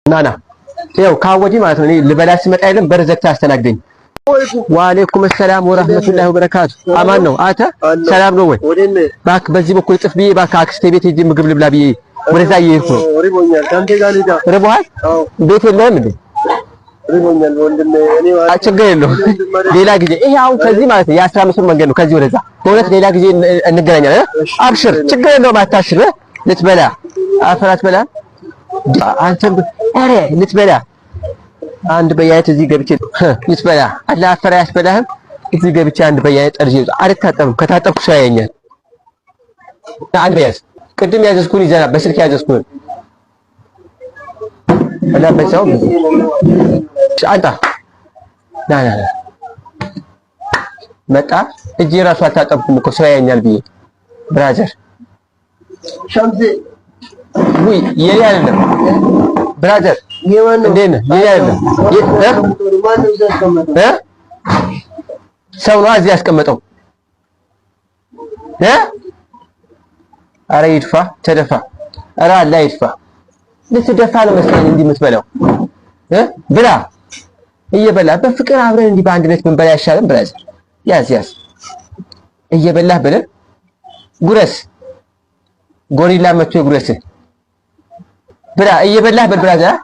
ናና ያው ካወጂ ማለት ነው። ልበላ ሲመጣ አይደለም በር ዘግተህ አስተናግደኝ። ወአለይኩም ሰላም ወራህመቱላሂ ወበረካቱ። አማን ነው አተ ሰላም ነው ወይ? ባክ በዚህ በኩል ጥፍ ብዬ ባክ አክስቴ ቤት ሂጅ ምግብ ልብላ ብዬ ወደዛ እየሄድኩ ነው። ሪቦኛል። ካንተ ጋር ልዳ ርቦሃል? ቤት የለህም እንዴ? ሪቦኛል ወንድሜ። እኔ ችግር የለውም ሌላ ጊዜ። ይሄ አሁን ከዚህ ማለት ነው የ15 ብር መንገድ ነው ከዚህ ወደዛ። በእውነት ሌላ ጊዜ እንገናኛለን። አብሽር ችግር የለውም አታሽር። ልትበላ አፈራት በላ አንተ አረ ልትበላ አንድ በያይት እዚህ ገብቼ ልትበላ አላህ አፈራ ያስበላህም እዚህ ገብቼ አንድ በያይት ጠርጄ አልታጠብም። ከታጠብኩ ሰው ያየኛል። አንድ በያዝ ቅድም ያዘዝኩን ይዘና በስልክ ያዘዝኩን አላ በዛው አንተ ና መጣ እጄ ራሱ አልታጠብኩም እኮ ሰው ያየኛል ብዬ ብራዘር ሸምሴ ውይ የኔ አይደለም ብራዘር እንዴት ነህ? የኔ አይደለም ሰው ነው እዚህ ያስቀመጠው። ኧረ ይድፋ ተደፋ። ኧረ አላህ ይድፋ። ልትደፋ ነው መሰለኝ እንዲህ የምትበላው ብላ እየበላ በፍቅር አብረን እንዲህ በአንድነት ብንበላ አይሻልም? ብራዘር ያዝ እየበላህ ብለን ጉረስ ጎሪላ መጥቶ ይጉረስህ ብላ እየበላህ በል ብራዘር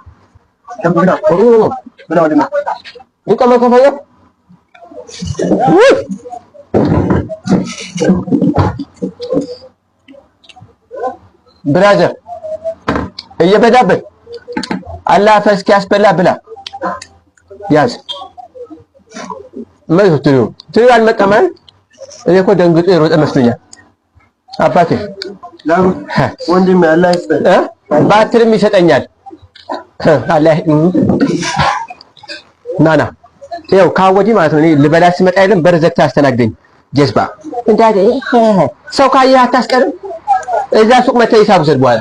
ብራዘር እየበላበት አላህ ፈስኪ ያስበላ ብላ ያዝ ማለት ትሉ አልመጣም አይደል? እኔ እኮ ደንግጦ የሮጠ መስሎኛል አባቴ ወንድሜ አላህ ይስጠን። ባትርም ይሰጠኛል አላህ ናና ያው ካወጂ ማለት ነው። ልበላ ሲመጣ አይደለም በር ዘግተህ አስተናግደኝ። ጀዝባ እንዳለ ሰው ካየህ አታስቀርም። እዛ ሱቅ መተህ ሂሳብ ውሰድ በኋላ